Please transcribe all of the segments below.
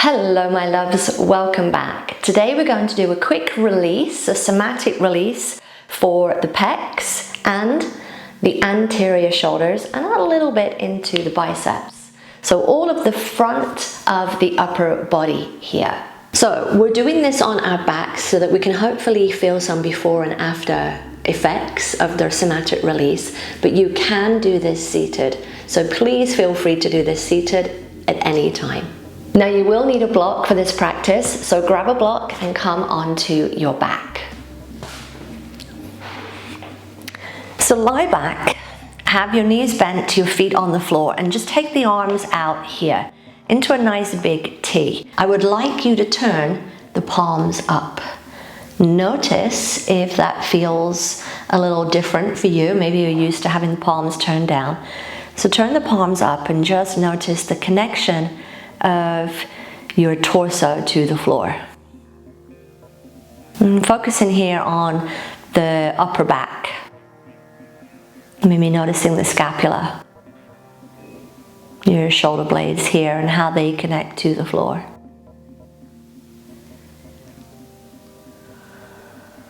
Hello my loves, welcome back. Today we're going to do a quick release, a somatic release for the pecs and the anterior shoulders and a little bit into the biceps. So all of the front of the upper body here. So we're doing this on our backs so that we can hopefully feel some before and after effects of the somatic release, but you can do this seated. So please feel free to do this seated at any time. Now you will need a block for this practice, so grab a block and come onto your back. So lie back, have your knees bent to your feet on the floor and just take the arms out here into a nice big T. I would like you to turn the palms up. Notice if that feels a little different for you. Maybe you're used to having the palms turned down. So turn the palms up and just notice the connection of your torso to the floor. And focusing here on the upper back. Maybe noticing the scapula, your shoulder blades here and how they connect to the floor.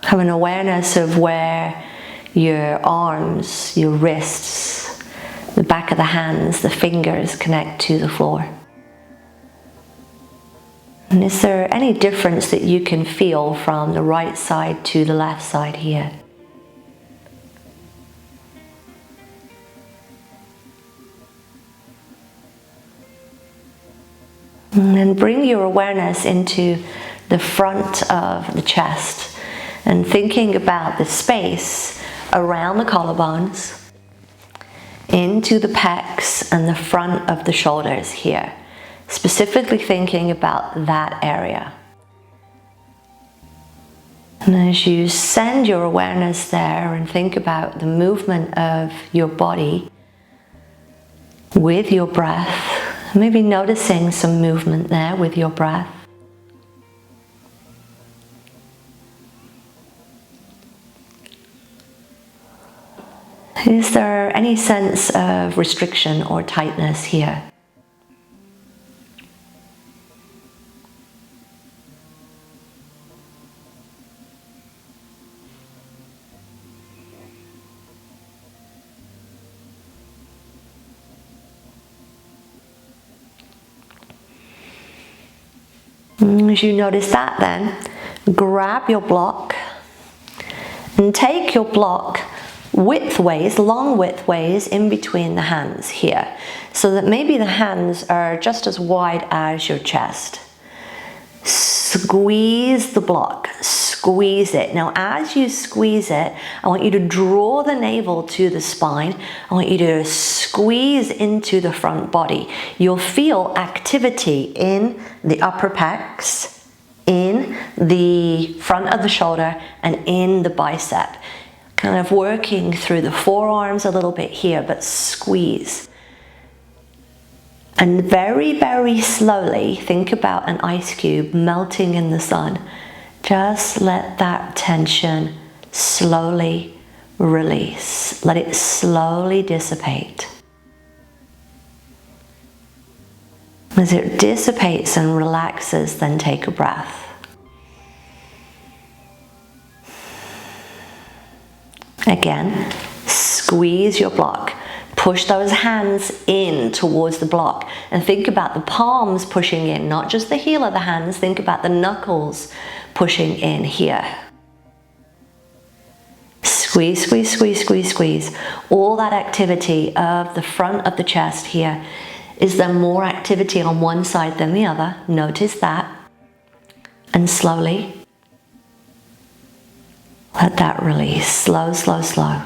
Have an awareness of where your arms, your wrists, the back of the hands, the fingers connect to the floor. And is there any difference that you can feel from the right side to the left side here? And then bring your awareness into the front of the chest and thinking about the space around the collarbones, into the pecs and the front of the shoulders here. Specifically thinking about that area. And as you send your awareness there and think about the movement of your body with your breath, maybe noticing some movement there with your breath. Is there any sense of restriction or tightness here? As you notice that then, grab your block and take your block widthways, long widthways in between the hands here, so that maybe the hands are just as wide as your chest. Squeeze the block, squeeze it. Now as you squeeze it, I want you to draw the navel to the spine. I want you to squeeze into the front body. You'll feel activity in the upper pecs, in the front of the shoulder, and in the bicep. Kind of working through the forearms a little bit here, but squeeze. And very, very slowly, think about an ice cube melting in the sun. Just let that tension slowly release. Let it slowly dissipate. As it dissipates and relaxes, then take a breath. Again, squeeze your block. Push those hands in towards the block and think about the palms pushing in, not just the heel of the hands. Think about the knuckles pushing in here. Squeeze, squeeze, squeeze, squeeze, squeeze. All that activity of the front of the chest here. Is there more activity on one side than the other? Notice that. And slowly let that release. Slow, slow, slow.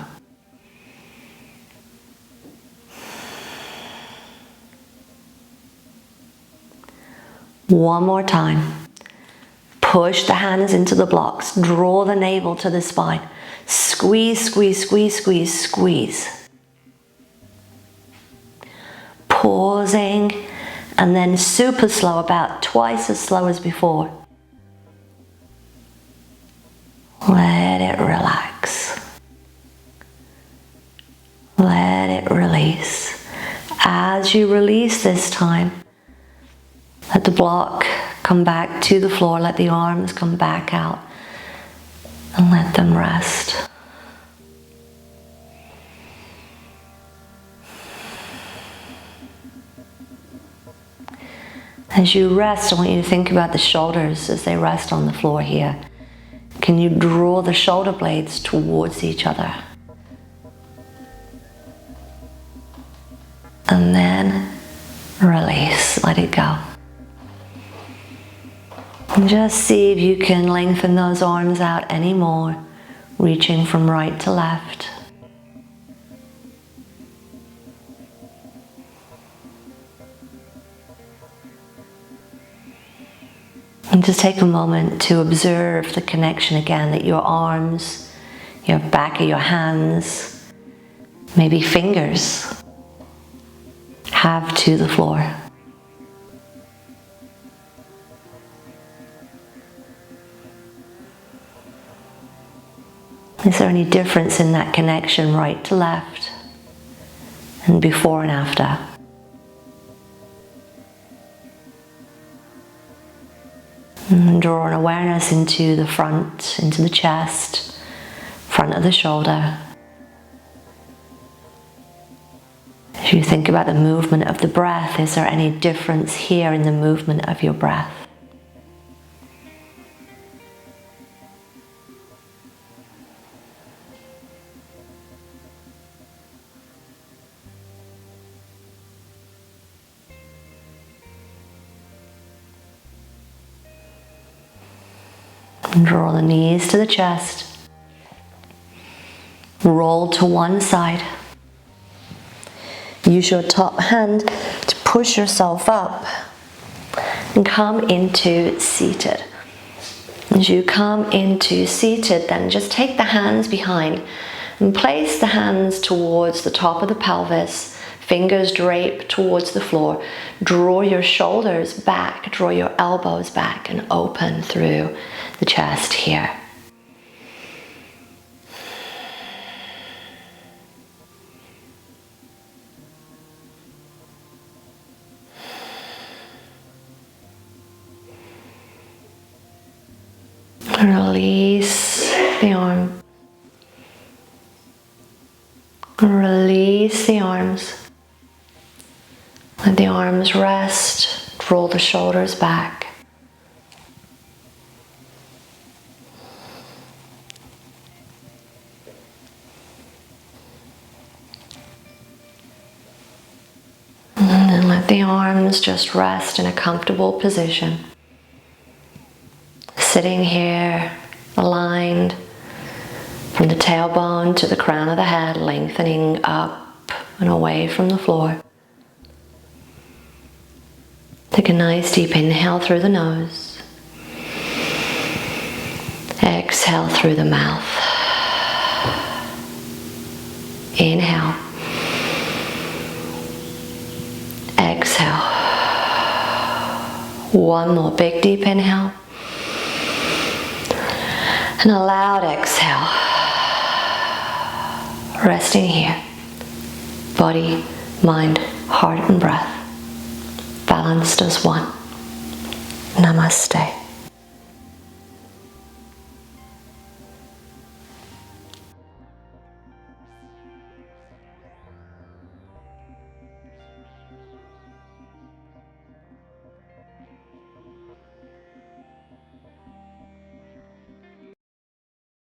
One more time. Push the hands into the blocks. Draw the navel to the spine. Squeeze, squeeze, squeeze, squeeze, squeeze. Pausing and then super slow, about twice as slow as before. Let it relax. Let it release. As you release this time, Let the block come back to the floor. Let the arms come back out. And let them rest. As you rest, I want you to think about the shoulders as they rest on the floor here. Can you draw the shoulder blades towards each other? And then release, let it go. And just see if you can lengthen those arms out any more, reaching from right to left. And just take a moment to observe the connection again that your arms, your back of your hands, maybe fingers, have to the floor. Is there any difference in that connection right to left and before and after? And draw an awareness into the front, into the chest, front of the shoulder. As you think about the movement of the breath, is there any difference here in the movement of your breath? And draw the knees to the chest. Roll to one side. Use your top hand to push yourself up and come into seated. As you come into seated, then just take the hands behind and place the hands towards the top of the pelvis. Fingers drape towards the floor. Draw your shoulders back, draw your elbows back and open through the chest here. Release the arm. Release the arms. Let the arms rest. Roll the shoulders back. And then let the arms just rest in a comfortable position. Sitting here, aligned from the tailbone to the crown of the head, lengthening up and away from the floor. Take a nice deep inhale through the nose. Exhale through the mouth. Inhale. Exhale. One more big deep inhale. And a loud exhale. Resting here. Body, mind, heart and breath. Balanced as one. Namaste.